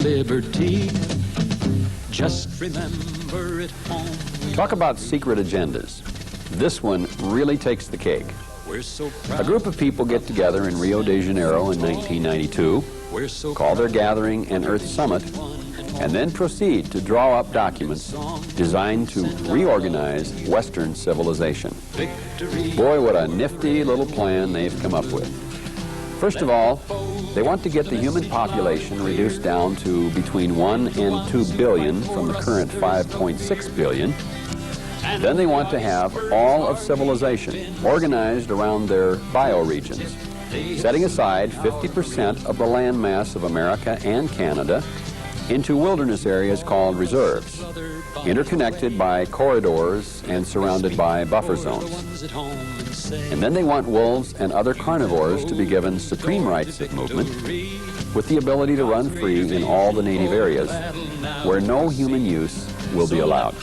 liberty. Just remember it home. Talk about secret agendas. This one really takes the cake. We're so proud. A group of people get together in Rio de Janeiro in 1992, call their gathering an Earth Summit, and then proceed to draw up documents designed to reorganize Western civilization. Boy, what a nifty little plan they've come up with. First of all, they want to get the human population reduced down to between 1 and 2 billion from the current 5.6 billion. Then they want to have all of civilization organized around their bioregions, setting aside 50% of the land mass of America and Canada into wilderness areas called reserves, interconnected by corridors and surrounded by buffer zones. And then they want wolves and other carnivores to be given supreme rights of movement, with the ability to run free in all the native areas where no human use will be allowed.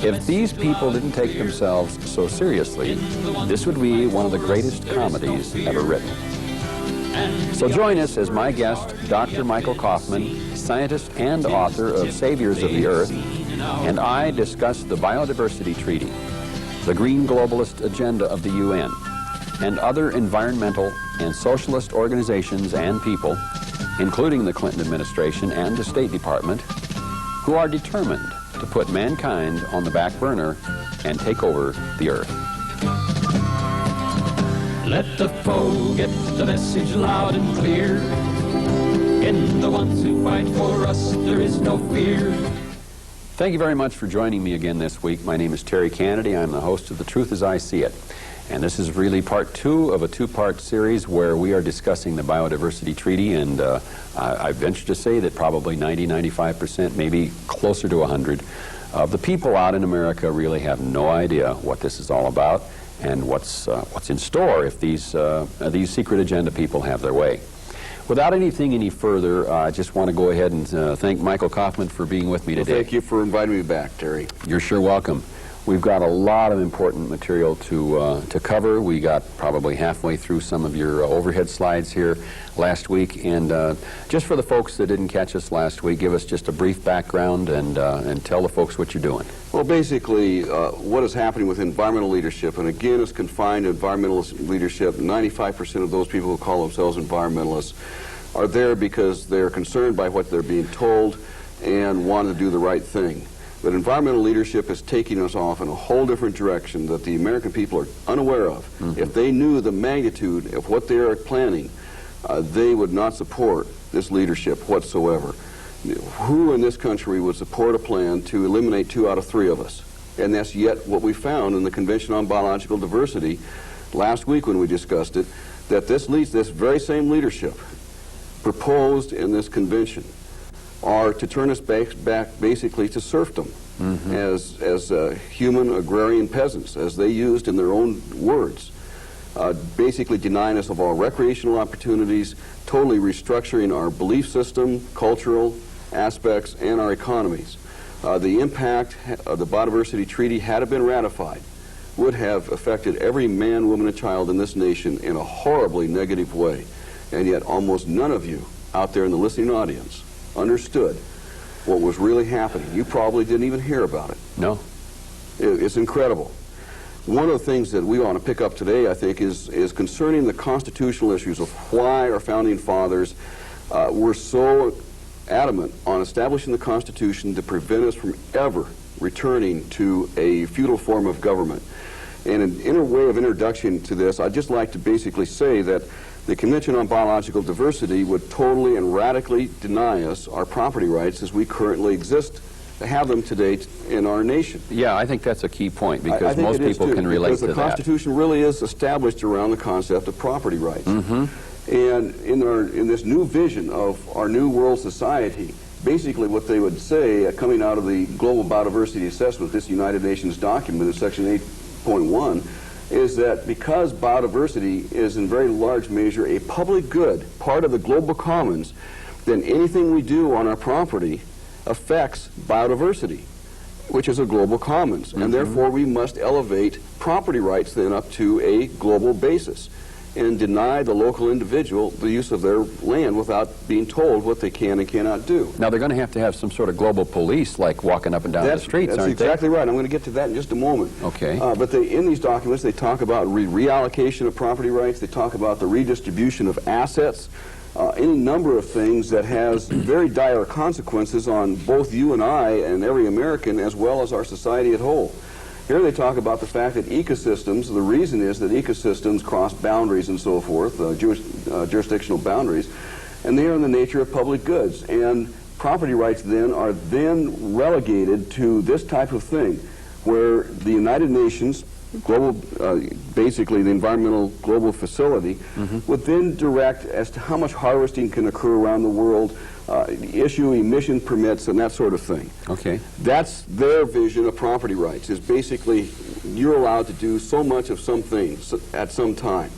If these people didn't take themselves so seriously, this would be one of the greatest comedies ever written. So join us as my guest, Dr. Michael Coffman, scientist and author of Saviors of the Earth, and I discuss the Biodiversity Treaty, the Green Globalist Agenda of the UN, and other environmental and socialist organizations and people, including the Clinton administration and the State Department, who are determined to put mankind on the back burner and take over the Earth. Let the foe get the message loud and clear. In the ones who fight for us, there is no fear. Thank you very much for joining me again this week. My name is Terry Canady. I'm the host of The Truth as I See It. And this is really part 2 of a 2-part series where we are discussing the Biodiversity Treaty, and I venture to say that probably 90–95%, maybe closer to 100, of the people out in America really have no idea what this is all about and what's in store if these secret agenda people have their way. Without anything any further, I just want to go ahead and thank Michael Coffman for being with me today. Well, thank you for inviting me back, Terry. You're sure welcome. We've got a lot of important material to cover. We got probably halfway through some of your overhead slides here last week, and just for the folks that didn't catch us last week, give us just a brief background and tell the folks what you're doing. Well, basically, what is happening with environmental leadership, and again, it's confined to environmentalist leadership. 95% of those people who call themselves environmentalists are there because they're concerned by what they're being told and want to do the right thing. But environmental leadership is taking us off in a whole different direction that the American people are unaware of. Mm-hmm. If they knew the magnitude of what they are planning, they would not support this leadership whatsoever. Who in this country would support a plan to eliminate 2 out of 3 of us? And that's yet what we found in the Convention on Biological Diversity last week when we discussed it, that this very same leadership proposed in this convention are to turn us back basically to serfdom, mm-hmm. as human agrarian peasants, as they used in their own words, basically denying us of all recreational opportunities, totally restructuring our belief system, cultural aspects, and our economies. The impact of the Biodiversity Treaty, had it been ratified, would have affected every man, woman, and child in this nation in a horribly negative way. And yet almost none of you out there in the listening audience understood what was really happening. You probably didn't even hear about it. No. It's incredible. One of the things that we want to pick up today, I think, is concerning the constitutional issues of why our founding fathers were so adamant on establishing the Constitution to prevent us from ever returning to a feudal form of government. And in a way of introduction to this, I'd just like to basically say that the Convention on Biological Diversity would totally and radically deny us our property rights as we currently exist, to have them today in our nation. Yeah, I think that's a key point, because most people can relate to that. Because the Constitution really is established around the concept of property rights. Mm-hmm. And in this new vision of our new world society, basically what they would say, coming out of the Global Biodiversity Assessment, this United Nations document in Section 8.1, is that because biodiversity is in very large measure a public good, part of the global commons, then anything we do on our property affects biodiversity, which is a global commons. Mm-hmm. And therefore we must elevate property rights then up to a global basis. and deny the local individual the use of their land without being told what they can and cannot do. Now, they're going to have some sort of global police, like walking up and down the streets, that's aren't exactly right. I'm going to get to that in just a moment. Okay. But in these documents, they talk about reallocation of property rights. They talk about the redistribution of assets. Any number of things that has very dire consequences on both you and I and every American, as well as our society at whole. Here they talk about the fact that ecosystems, the reason is that ecosystems cross boundaries and so forth, jurisdictional boundaries, and they are in the nature of public goods. And property rights then are then relegated to this type of thing, where the United Nations, basically the Environmental Global Facility, would then direct as to how much harvesting can occur around the world, issue emission permits and that sort of thing. Okay. That's their vision of property rights, is basically you're allowed to do so much of something at some time.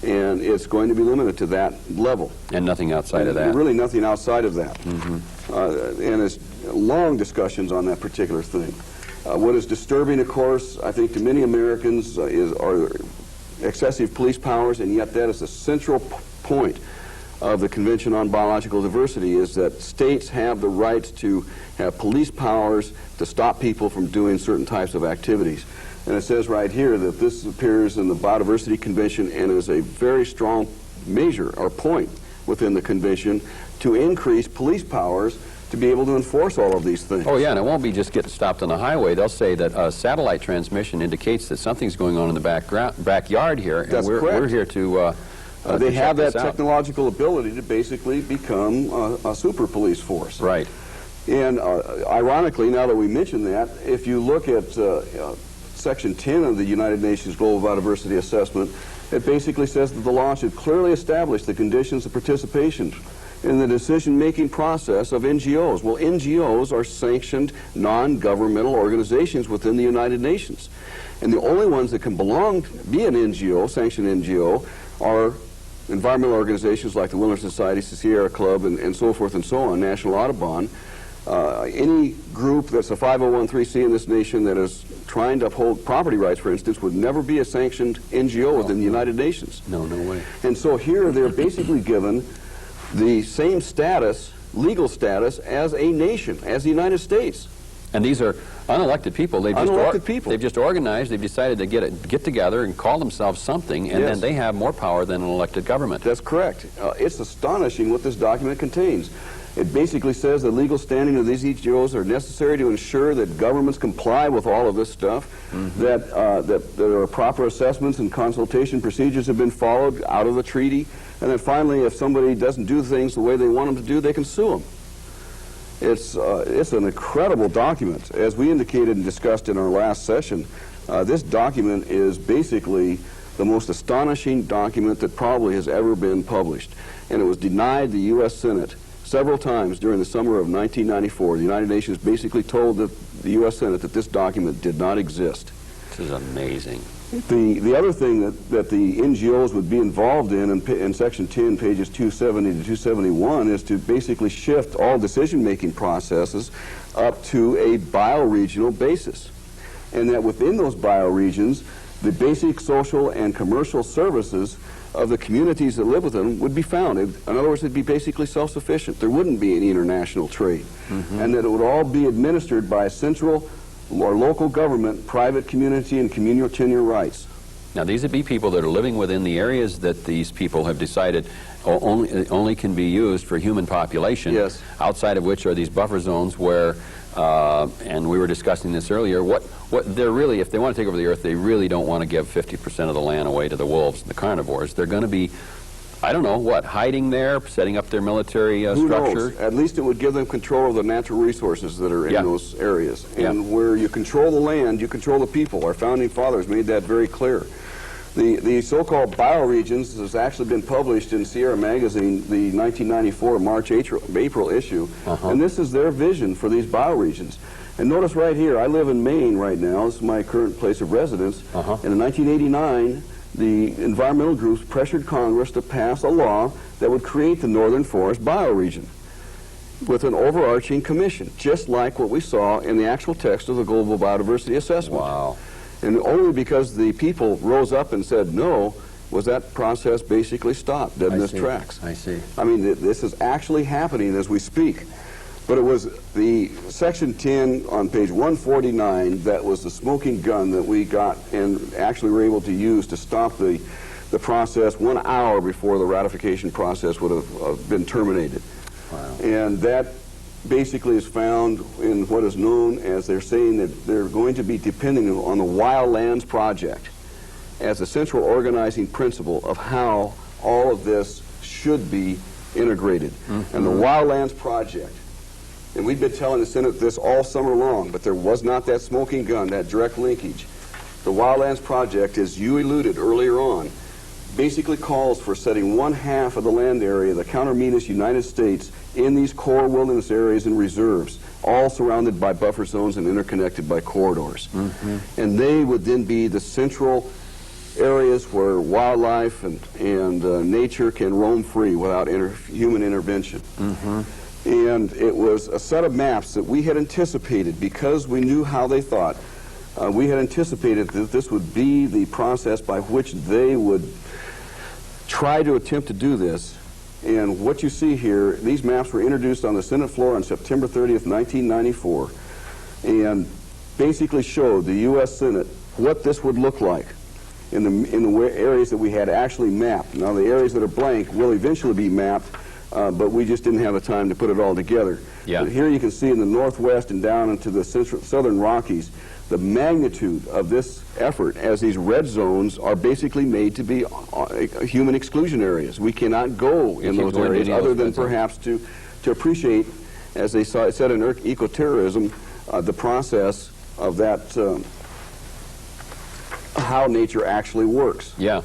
And it's going to be limited to that level. And nothing outside of that. Really nothing outside of that. And it's long discussions on that particular thing. What is disturbing, of course, I think to many Americans are excessive police powers, and yet that is the central point of the Convention on Biological Diversity, is that states have the right to have police powers to stop people from doing certain types of activities. And it says right here that this appears in the Biodiversity Convention and is a very strong measure or point within the Convention to increase police powers to be able to enforce all of these things. Oh, yeah, and it won't be just getting stopped on the highway. They'll say that satellite transmission indicates that something's going on in the backyard here, and That's correct. We're here to they have that out. technological ability to basically become a super police force. Right. And ironically, now that we mention that, if you look at Section 10 of the United Nations Global Biodiversity Assessment, it basically says that the law should clearly establish the conditions of participation in the decision-making process of NGOs. Well, NGOs are sanctioned non-governmental organizations within the United Nations. And the only ones that can be an NGO, sanctioned NGO, are environmental organizations like the Wilderness Society, the Sierra Club, and so forth and so on, National Audubon. Any group that's a 501(c) in this nation that is trying to uphold property rights, for instance, would never be a sanctioned NGO within the United Nations. No way. And so here they're basically given the same status, legal status, as a nation, as the United States. And these are unelected people. They've just organized. They've decided to get together and call themselves something, and then they have more power than an elected government. That's correct. It's astonishing what this document contains. It basically says the legal standing of these NGOs are necessary to ensure that governments comply with all of this stuff, that there are proper assessments and consultation procedures have been followed out of the treaty, and then finally, if somebody doesn't do things the way they want them to do, they can sue them. It's an incredible document. As we indicated and discussed in our last session, this document is basically the most astonishing document that probably has ever been published. And it was denied the U.S. Senate several times during the summer of 1994. The United Nations basically told the U.S. Senate that this document did not exist. This is amazing. The other thing that the NGOs would be involved in Section 10, pages 270 to 271, is to basically shift all decision-making processes up to a bioregional basis. And that within those bioregions, the basic social and commercial services of the communities that live within them would be found. In other words, it'd be basically self-sufficient. There wouldn't be any international trade. And that it would all be administered by a central or local government, private community, and communal tenure rights. Now, these would be people that are living within the areas that these people have decided only can be used for human population. Yes. Outside of which are these buffer zones where, and we were discussing this earlier, what they're really, if they want to take over the earth, they really don't want to give 50% of the land away to the wolves and the carnivores. They're going to be, I don't know, what, hiding there, setting up their military Who structure? knows? At least it would give them control of the natural resources that are in those areas. And where you control the land, you control the people. Our founding fathers made that very clear. The so-called bioregions has actually been published in Sierra Magazine, the 1994 March-April issue, and this is their vision for these bioregions. And notice right here, I live in Maine right now. This is my current place of residence. And in 1989, the environmental groups pressured Congress to pass a law that would create the Northern Forest bioregion with an overarching commission, just like what we saw in the actual text of the Global Biodiversity Assessment. Wow. And only because the people rose up and said no, was that process basically stopped dead in its tracks. I see. I mean, this is actually happening as we speak. But it was the Section 10 on page 149 that was the smoking gun that we got and actually were able to use to stop the process 1 hour before the ratification process would have been terminated. Wow. And that basically is found in what is known as, they're saying that they're going to be depending on the Wildlands Project as a central organizing principle of how all of this should be integrated. Mm-hmm. And the Wildlands Project, and we've been telling the Senate this all summer long, but there was not that smoking gun, that direct linkage. The Wildlands Project, as you alluded earlier on, basically calls for setting 1/2 of the land area of the countermenace United States in these core wilderness areas and reserves, all surrounded by buffer zones and interconnected by corridors. Mm-hmm. And they would then be the central areas where wildlife and nature can roam free without human intervention. Mm-hmm. And it was a set of maps that we had anticipated, because we knew how they thought. We had anticipated that this would be the process by which they would try to attempt to do this. And what you see here, these maps were introduced on the Senate floor on September 30th, 1994, and basically showed the U.S. Senate what this would look like in the areas that we had actually mapped. Now, the areas that are blank will eventually be mapped, but we just didn't have the time to put it all together. Yeah. But here you can see in the northwest and down into the southern Rockies, the magnitude of this effort, as these red zones are basically made to be human exclusion areas. We cannot go in those areas other than perhaps to appreciate, as they said in ecoterrorism, the process of that, how nature actually works. Yeah.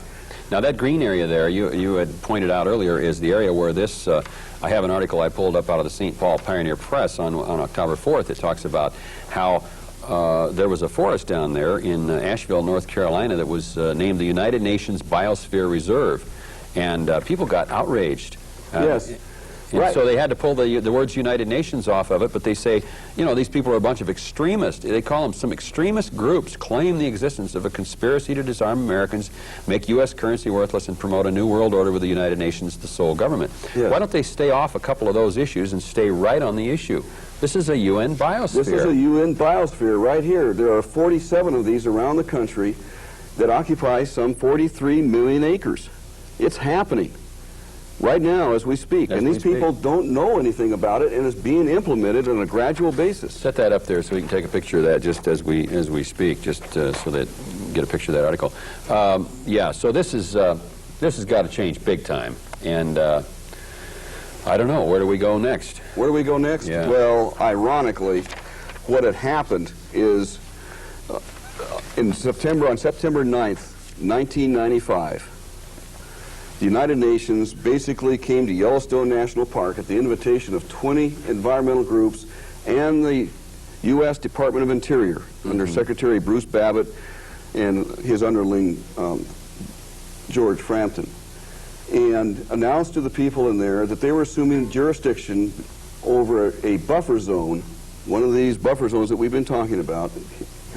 Now that green area there, you had pointed out earlier, is the area where this, I have an article I pulled up out of the St. Paul Pioneer Press on October 4th that talks about how there was a forest down there in Asheville, North Carolina, that was named the United Nations Biosphere Reserve, and people got outraged. Yes. And right. so they had to pull the words United Nations off of it, but they say, you know, these people are a bunch of extremists. They call them some extremist groups, claim the existence of a conspiracy to disarm Americans, make U.S. currency worthless, and promote a new world order with the United Nations the sole government. Yeah. Why don't they stay off a couple of those issues and stay right on the issue? This is a UN biosphere. This is a UN biosphere right here. There are 47 of these around the country that occupy some 43 million acres. It's happening right now as we speak, and these people don't know anything about it, and it's being implemented on a gradual basis. Set that up there so we can take a picture of that just as we speak, just so that you can get a picture of that article. Yeah, so this has got to change big time, and I don't know, where do we go next? Where do we go next? Yeah. Well, ironically, what had happened is on September 9th, 1995, the United Nations basically came to Yellowstone National Park at the invitation of 20 environmental groups and the U.S. Department of Interior, under Secretary Bruce Babbitt and his underling, George Frampton, and announced to the people in there that they were assuming jurisdiction over a buffer zone, one of these buffer zones that we've been talking about,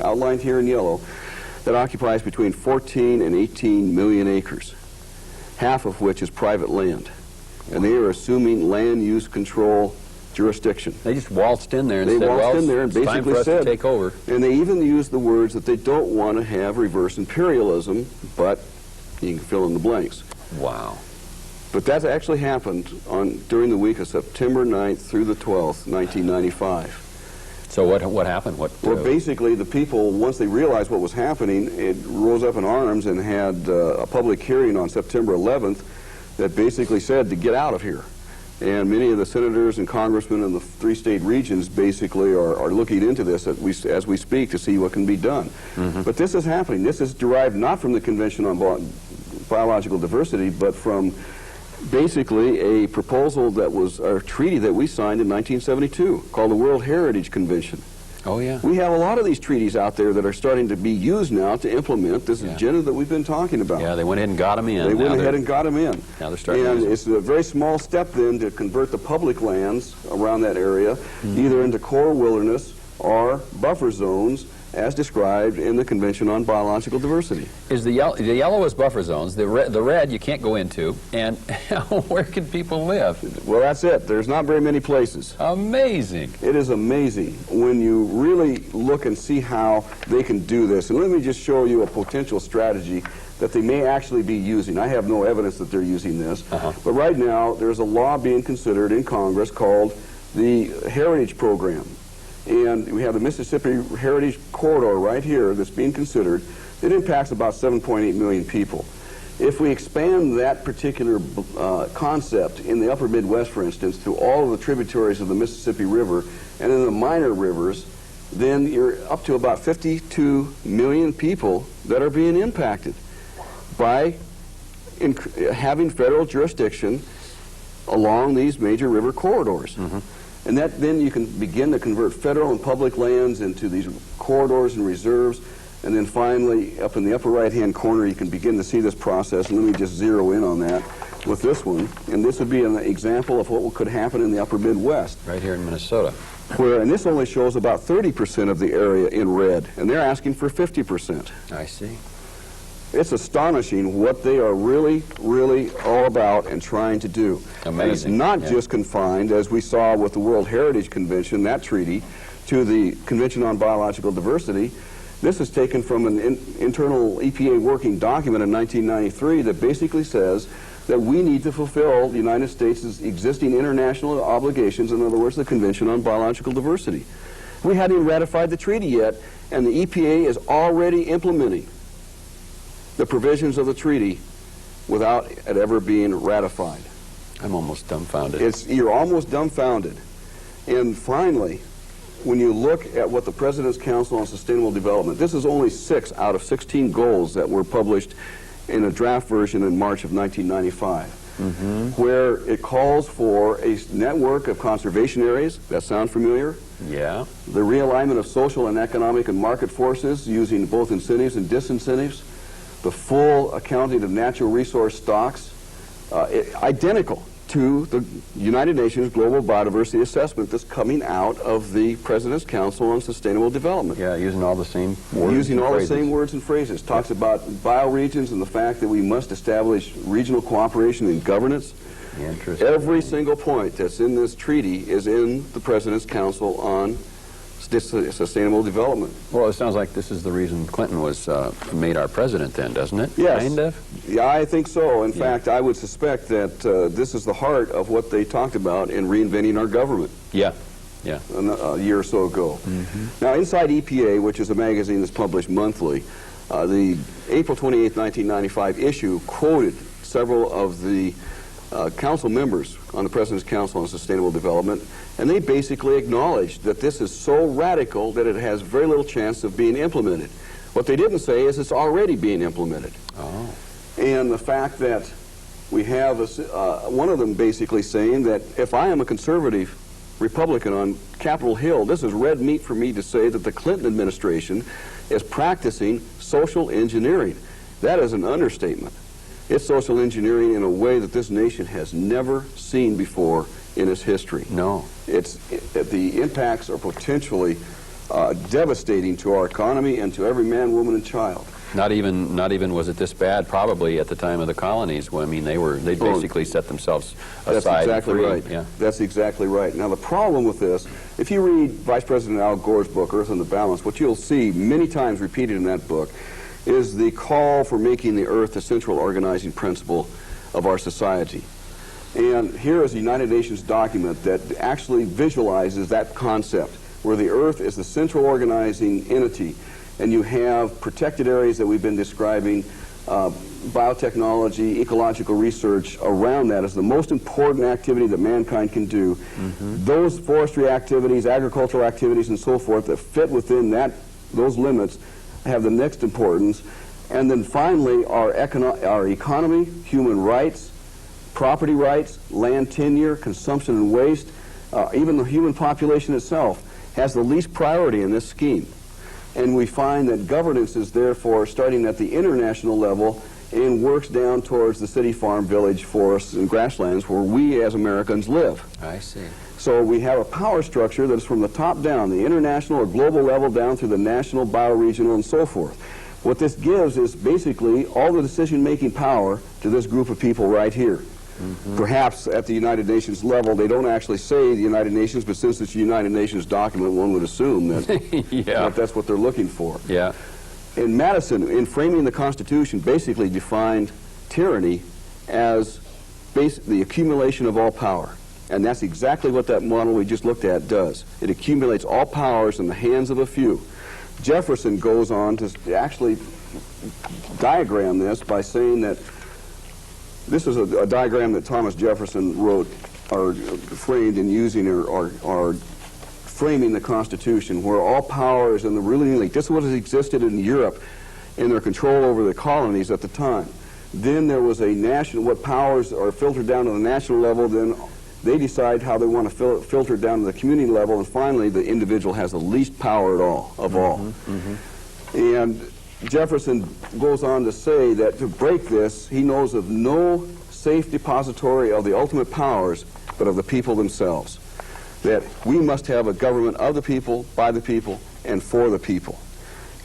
outlined here in yellow, that occupies between 14 and 18 million acres, half of which is private land. And they are assuming land use control jurisdiction. They just waltzed in there and said, waltzed well, in there and it's time for basically us to take over. And they even used the words that they don't want to have reverse imperialism, but you can fill in the blanks. Wow. But that actually happened during the week of September 9th through the 12th, 1995. So what happened? Well, basically, the people, once they realized what was happening, it rose up in arms and had a public hearing on September 11th that basically said to get out of here. And many of the senators and congressmen in the 3 state regions basically are looking into this as we speak to see what can be done. Mm-hmm. But this is happening. This is derived not from the Convention on Biological Diversity, but from basically a proposal that was a treaty that we signed in 1972 called the World Heritage Convention. Oh, yeah. We have a lot of these treaties out there that are starting to be used now to implement this agenda that we've been talking about. Yeah, they went ahead and got them in. They went ahead and got them in. Now they're starting and to it's a very small step then to convert the public lands around that area either into core wilderness are buffer zones as described in the Convention on Biological Diversity. Is the yellow is buffer zones, the red you can't go into, and where can people live? Well, that's it. There's not very many places. Amazing. It is amazing when you really look and see how they can do this. And let me just show you a potential strategy that they may actually be using. I have no evidence that they're using this, but right now there's a law being considered in Congress called the Heritage Program. And we have the Mississippi Heritage Corridor right here that's being considered. It impacts about 7.8 million people. If we expand that particular concept in the upper Midwest, for instance, to all of the tributaries of the Mississippi River and in the minor rivers, then you're up to about 52 million people that are being impacted by having federal jurisdiction along these major river corridors. And then you can begin to convert federal and public lands into these corridors and reserves. And then finally, up in the upper right-hand corner, you can begin to see this process. And let me just zero in on that with this one. And this would be an example of what could happen in the upper Midwest. Right here in Minnesota. And this only shows about 30% of the area in red. And they're asking for 50%. I see. It's astonishing what they are really, really all about and trying to do. Amazing. And it's not just confined, as we saw with the World Heritage Convention, that treaty, to the Convention on Biological Diversity. This is taken from an internal EPA working document in 1993 that basically says that we need to fulfill the United States' existing international obligations, in other words, the Convention on Biological Diversity. We hadn't even ratified the treaty yet, and the EPA is already implementing the provisions of the treaty without it ever being ratified. I'm almost dumbfounded. You're almost dumbfounded. And finally, when you look at what the President's Council on Sustainable Development, this is only 6 out of 16 goals that were published in a draft version in March of 1995, where it calls for a network of conservation areas. That sound familiar? Yeah. The realignment of social and economic and market forces using both incentives and disincentives. The full accounting of natural resource stocks, identical to the United Nations Global Biodiversity Assessment that's coming out of the President's Council on Sustainable Development. Yeah, using all the same words. Using all the same words and phrases. Talks about bioregions and the fact that we must establish regional cooperation and governance. Interesting. Every single point that's in this treaty is in the President's Council on Sustainable Development. Well, it sounds like this is the reason Clinton was made our president then, doesn't it? Yes. Kind of? Yeah, I think so. In fact, I would suspect that this is the heart of what they talked about in reinventing our government. Yeah. Yeah. A year or so ago. Now, inside EPA, which is a magazine that's published monthly, the April 28, 1995 issue quoted several of the council members on the President's Council on Sustainable Development, and they basically acknowledged that this is so radical that it has very little chance of being implemented. What they didn't say is it's already being implemented. Oh. And the fact that we have one of them basically saying that if I am a conservative Republican on Capitol Hill, this is red meat for me to say that the Clinton administration is practicing social engineering. That is an understatement. It's social engineering in a way that this nation has never seen before in its history. No. The impacts are potentially devastating to our economy and to every man, woman, and child. Not even was it this bad probably at the time of the colonies. Well, I mean, they basically set themselves aside. That's exactly right. Yeah. That's exactly right. Now, the problem with this, if you read Vice President Al Gore's book, Earth on the Balance, what you'll see many times repeated in that book is the call for making the earth the central organizing principle of our society. And here is a United Nations document that actually visualizes that concept, where the earth is the central organizing entity, and you have protected areas that we've been describing, biotechnology, ecological research around that as the most important activity that mankind can do. Those forestry activities, agricultural activities, and so forth that fit within those limits have the next importance. And then finally, our economy, human rights, property rights, land tenure, consumption and waste, even the human population itself has the least priority in this scheme. And we find that governance is therefore starting at the international level and works down towards the city, farm, village, forests, and grasslands where we as Americans live. I see. So we have a power structure that is from the top down, the international or global level down through the national, bioregional, and so forth. What this gives is basically all the decision-making power to this group of people right here. Perhaps at the United Nations level, they don't actually say the United Nations, but since it's a United Nations document, one would assume that, that that's what they're looking for. Yeah. And Madison, in framing the Constitution, basically defined tyranny as the accumulation of all power. And that's exactly what that model we just looked at does. It accumulates all powers in the hands of a few. Jefferson goes on to actually diagram this by saying that this is a diagram that Thomas Jefferson wrote or framed in using or framing the Constitution, where all power is in the ruling elite. This is what has existed in Europe in their control over the colonies at the time. Then there was a national, what powers are filtered down to the national level, then they decide how they want to filter down to the community level, and finally the individual has the least power at all, of all. And Jefferson goes on to say that to break this, he knows of no safe depository of the ultimate powers, but of the people themselves. That we must have a government of the people, by the people, and for the people.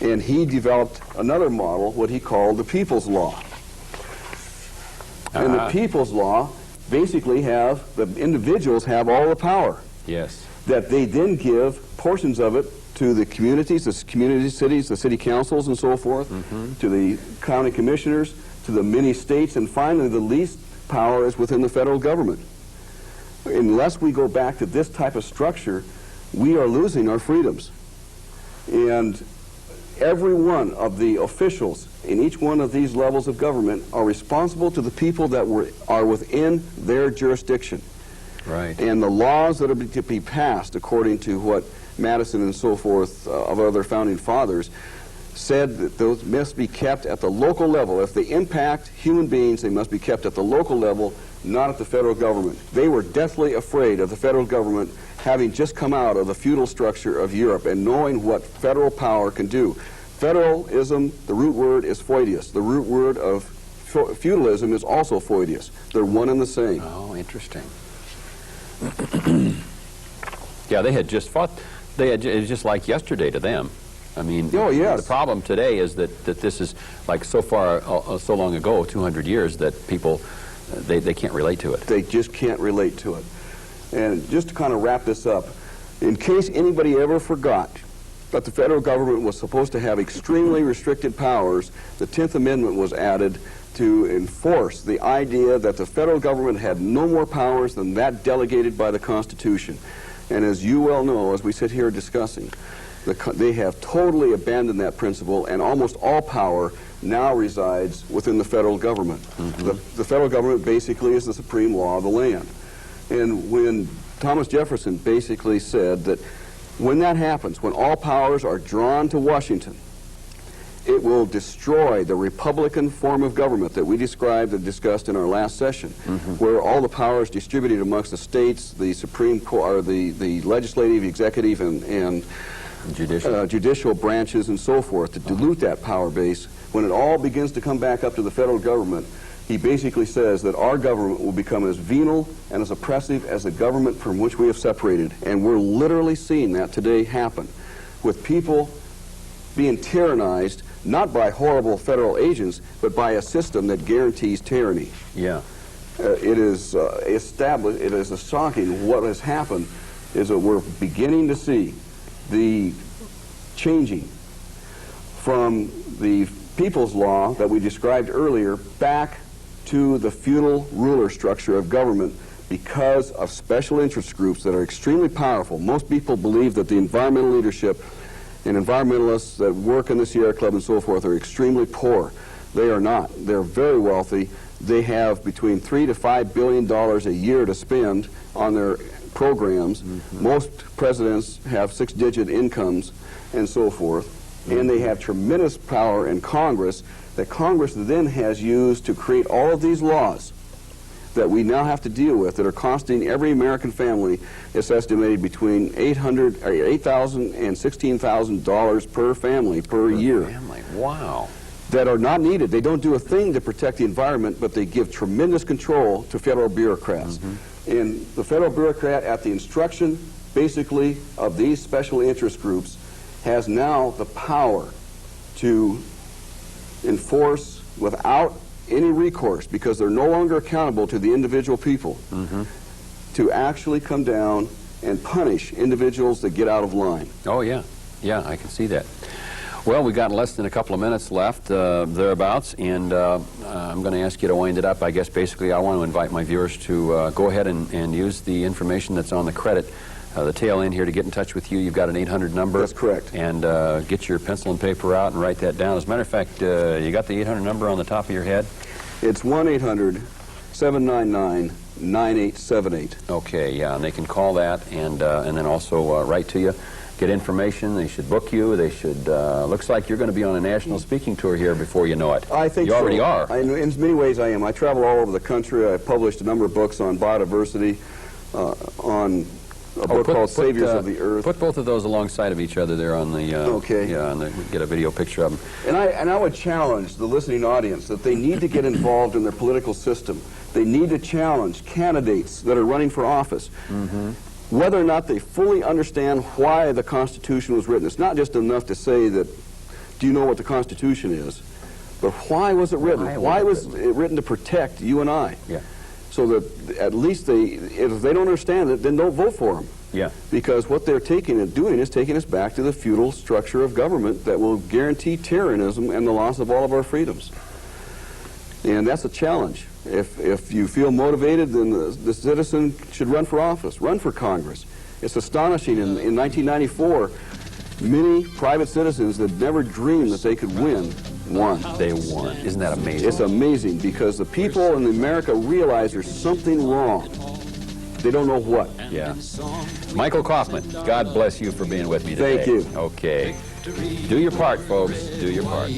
And he developed another model, what he called the People's Law. And the People's Law basically the individuals have all the power. Yes. That they then give portions of it to the communities, the community cities, the city councils and so forth, to the county commissioners, to the many states, and finally the least power is within the federal government. Unless we go back to this type of structure, we are losing our freedoms. And every one of the officials in each one of these levels of government are responsible to the people that are within their jurisdiction. Right. And the laws that are to be passed, according to what Madison and so forth of other founding fathers said, that those must be kept at the local level. If they impact human beings, they must be kept at the local level, not at the federal government. They were deathly afraid of the federal government, having just come out of the feudal structure of Europe and knowing what federal power can do. Federalism, the root word is foidius. The root word of feudalism is also foidius. They're one and the same. Oh, interesting. Yeah, they had just fought. It was just like yesterday to them. I mean, oh, yes. The problem today is that this is like so far, so long ago, 200 years, that people, they can't relate to it. They just can't relate to it. And just to kind of wrap this up, in case anybody ever forgot that the federal government was supposed to have extremely restricted powers, the 10th Amendment was added to enforce the idea that the federal government had no more powers than that delegated by the Constitution. And as you well know, as we sit here discussing, they have totally abandoned that principle, and almost all power now resides within the federal government. The federal government basically is the supreme law of the land. And when Thomas Jefferson basically said that when that happens, when all powers are drawn to Washington, it will destroy the Republican form of government that we described and discussed in our last session, where all the power is distributed amongst the states, the Supreme Court, or the legislative, executive, and judicial branches and so forth, to dilute that power base. When it all begins to come back up to the federal government, he basically says that our government will become as venal and as oppressive as the government from which we have separated. And we're literally seeing that today happen, with people being tyrannized, not by horrible federal agents, but by a system that guarantees tyranny. Yeah. It is established, it is shocking. What has happened is that we're beginning to see the changing from the People's Law that we described earlier back to the feudal ruler structure of government because of special interest groups that are extremely powerful. Most people believe that the environmental leadership and environmentalists that work in the Sierra Club and so forth are extremely poor. They are not. They're very wealthy. They have between $3 to $5 billion a year to spend on their programs. Most presidents have 6-digit incomes and so forth. And they have tremendous power in Congress that Congress then has used to create all of these laws that we now have to deal with that are costing every American family, it's estimated, between $8,000 and $16,000 per family per year. Wow. That are not needed. They don't do a thing to protect the environment, but they give tremendous control to federal bureaucrats. And the federal bureaucrat, at the instruction, basically, of these special interest groups, has now the power to enforce without any recourse, because they're no longer accountable to the individual people, to actually come down and punish individuals that get out of line. Oh, yeah. Yeah, I can see that. Well, we got less than a couple of minutes left, thereabouts, and I'm going to ask you to wind it up. I guess basically I want to invite my viewers to go ahead and use the information that's on the credit, the tail end here, to get in touch with you. You've got an 800 number. That's correct. And get your pencil and paper out and write that down. As a matter of fact, you got the 800 number on the top of your head? It's 1-800-799-9878. Okay, yeah, and they can call that and then also write to you. Get information. They should book you. They should. Looks like you're going to be on a national speaking tour here before you know it. I think you already so. are. In many ways, I am. I travel all over the country. I've published a number of books on biodiversity, on a book called Saviors of the Earth. Put both of those alongside of each other there on the. Okay. Yeah, and we can get a video picture of them. And I would challenge the listening audience that they need to get involved in their political system. They need to challenge candidates that are running for office. Whether or not they fully understand why the Constitution was written. It's not just enough to say that, do you know what the Constitution is? But why was it written? Why was it written to protect you and I? Yeah. So that at least if they don't understand it, then don't vote for them. Yeah. Because what they're taking and doing is taking us back to the feudal structure of government that will guarantee tyrannism and the loss of all of our freedoms. And that's a challenge. If you feel motivated, then the citizen should run for office, run for Congress. It's astonishing. In 1994, many private citizens that never dreamed that they could win won. They won. Isn't that amazing? It's amazing because the people in America realize there's something wrong. They don't know what. Yeah. Michael Coffman, God bless you for being with me today. Thank you. Okay. Do your part, folks. Do your part.